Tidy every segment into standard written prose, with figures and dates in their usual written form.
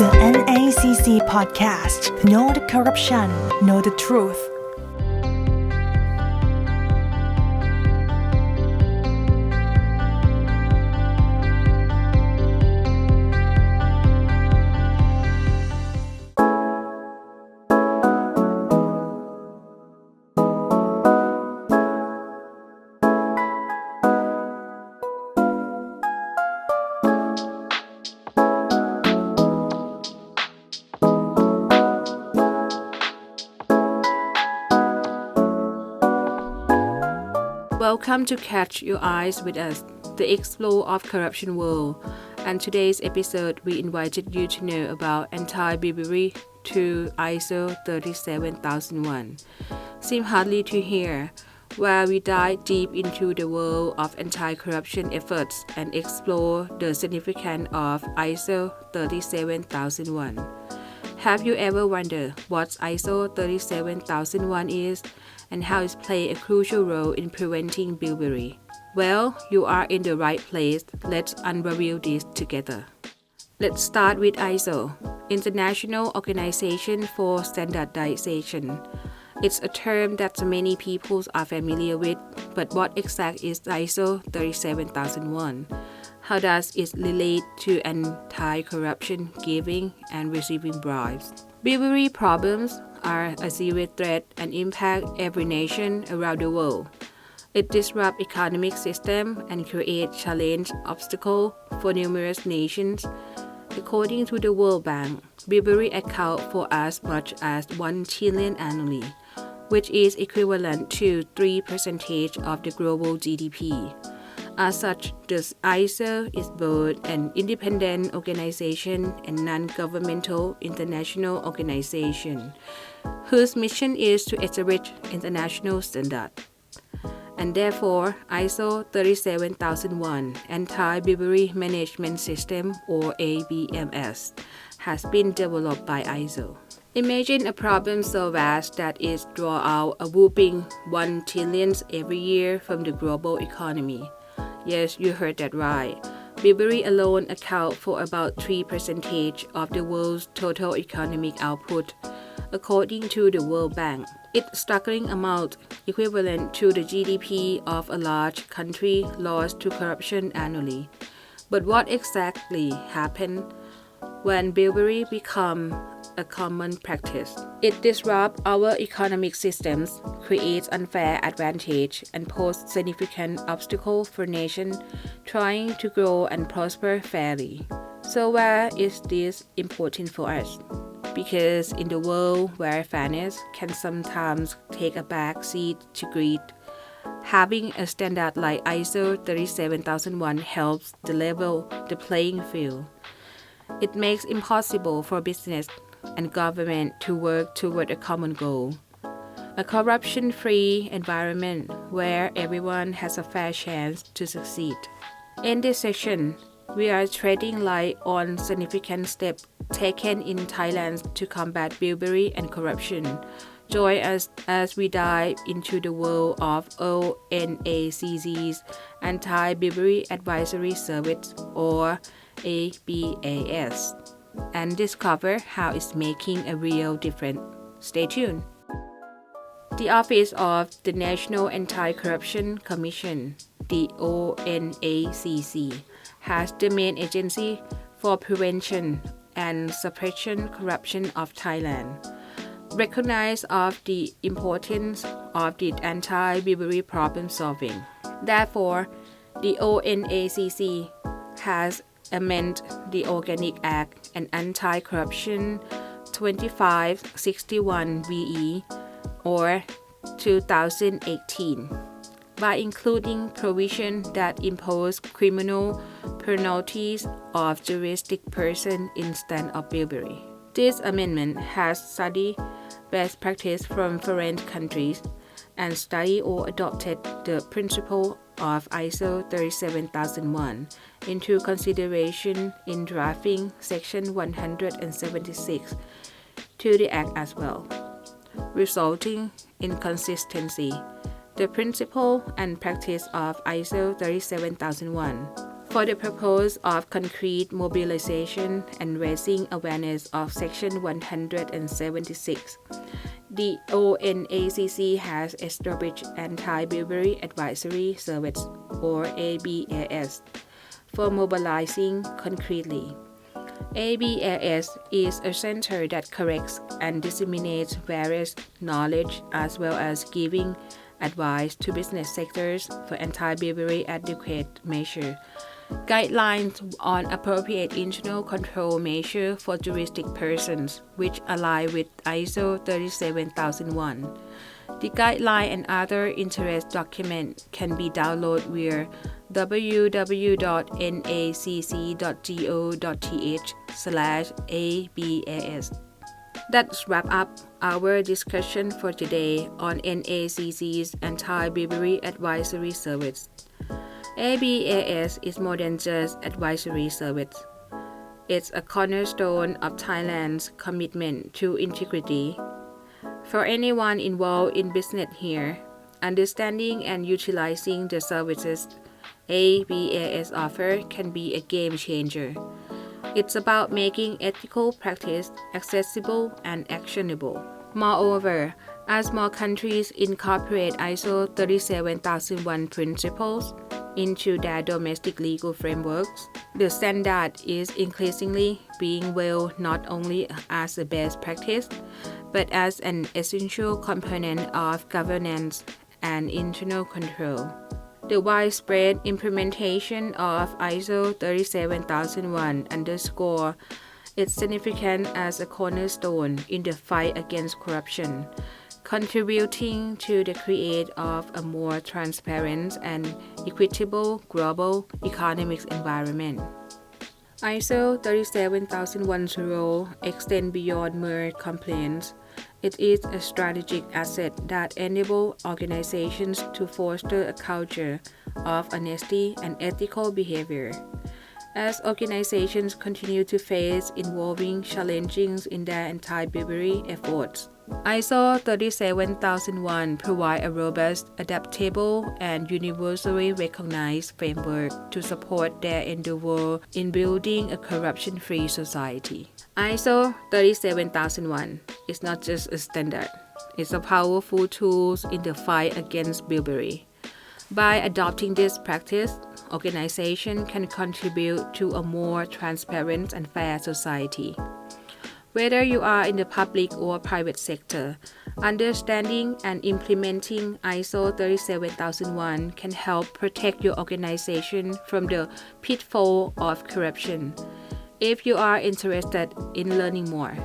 The NACC Podcast. Know the corruption, know the truth. Welcome to Catch Your Eyes with us, the Explore of Corruption World. And today's episode, we invited you to know about Anti-Bribery Through ISO 37001. Seem hardly to hear, where we dive deep into the world of anti-corruption efforts and explore the significance of ISO 37001. Have you ever wondered what ISO 37001 is and how it plays a crucial role in preventing bribery? Well, you are in the right place. Let's unravel this together. Let's start with ISO, International Organization for Standardization. It's a term that many people are familiar with, but what exactly is ISO 37001? How does it relate to anti-corruption, giving and receiving bribes? Bribery problems are a serious threat and impact every nation around the world. It disrupts economic systems and creates challenge obstacles for numerous nations. According to the World Bank, bribery accounts for as much as 1 trillion annually, which is equivalent to 3% of the global GDP. As such, the ISO is both an independent organization and non-governmental international organization, whose mission is to establish international standards. And therefore, ISO 37001 Anti-Bribery Management System, or ABMS, has been developed by ISO. Imagine a problem so vast that it draws out a whopping 1 trillion every year from the global economy. Yes, you heard that right. Bribery alone accounts for about 3% of the world's total economic output, according to the World Bank. It's staggering amount, equivalent to the GDP of a large country lost to corruption annually. But what exactly happens when bribery becomes a common practice? It disrupts our economic systems, creates unfair advantage, and poses significant obstacles for nations trying to grow and prosper fairly. So why is this important for us? Because in the world where fairness can sometimes take a back seat to greed, having a standard like ISO 37001 helps to level the playing field. It makes it impossible for business and government to work toward a common goal, a corruption-free environment where everyone has a fair chance to succeed. In this section, we are shedding light on significant steps taken in Thailand to combat bribery and corruption. Join us as we dive into the world of ONACC's Anti-Bribery Advisory Service, or ABAS, and discover how it's making a real difference. Stay tuned. The Office of the National Anti-Corruption Commission, the ONACC, has the main agency for prevention and suppression corruption of Thailand. Recognize of the importance of the anti-bribery problem solving. Therefore, the ONACC has amended the Organic Act and Anti-Corruption 2561 VE, or 2018, by including provisions that impose criminal penalties of juristic person instead of bribery. This amendment has studied best practice from foreign countries and studied or adopted the principle of ISO 37001 into consideration in drafting Section 176 to the Act as well, resulting in consistency. The principle and practice of ISO 37001 For the purpose of concrete mobilization and raising awareness of Section 176, the ONACC has established Anti-Bribery Advisory Service, or ABAS, for mobilizing concretely. ABAS is a center that corrects and disseminates various knowledge as well as giving advice to business sectors for anti-bribery adequate measure, guidelines on appropriate internal control measure for juristic persons, which align with ISO 37001. The guideline and other interest documents can be downloaded via www.nacc.go.th/ABAS. That wraps up our discussion for today on NACC's Anti-Bribery Advisory Service. ABAS is more than just advisory service. It's a cornerstone of Thailand's commitment to integrity. For anyone involved in business here, understanding and utilizing the services ABAS offer can be a game changer. It's about making ethical practice accessible and actionable. Moreover, as more countries incorporate ISO 37001 principles into their domestic legal frameworks, the standard is increasingly being viewed not only as a best practice, but as an essential component of governance and internal control. The widespread implementation of ISO 37001 underscores its significance as a cornerstone in the fight against corruption, contributing to the creation of a more transparent and equitable global economic environment. ISO 37001's role extends beyond mere compliance. It is a strategic asset that enables organizations to foster a culture of honesty and ethical behavior. As organizations continue to face evolving challenges in their anti-bribery efforts, ISO 37001 provides a robust, adaptable, and universally recognized framework to support their endeavor in building a corruption-free society. ISO 37001 is not just a standard, it's a powerful tool in the fight against bribery. By adopting this practice, organizations can contribute to a more transparent and fair society. Whether you are in the public or private sector, understanding and implementing ISO 37001 can help protect your organization from the pitfall of corruption. If you are interested in learning more,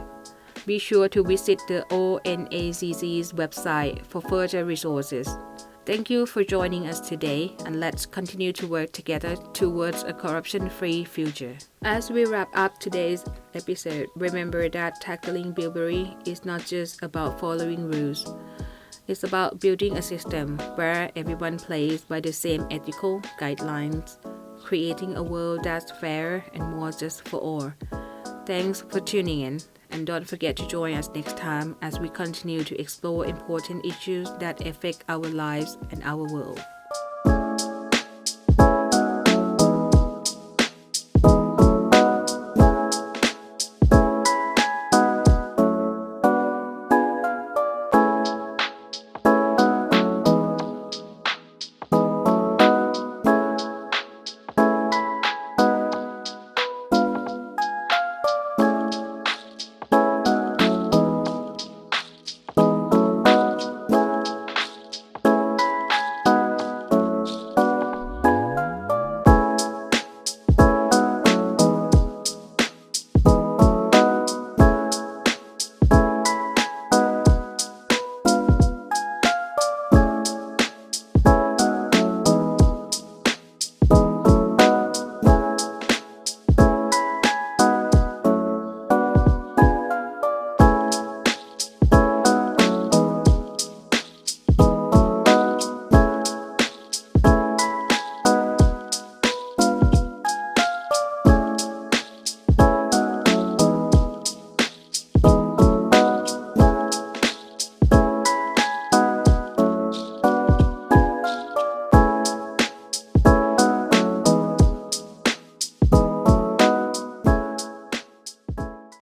be sure to visit the ONACC's website for further resources. Thank you for joining us today, and let's continue to work together towards a corruption-free future. As we wrap up today's episode, remember that tackling bribery is not just about following rules. It's about building a system where everyone plays by the same ethical guidelines, creating a world that's fair and more just for all. Thanks for tuning in. And don't forget to join us next time as we continue to explore important issues that affect our lives and our world.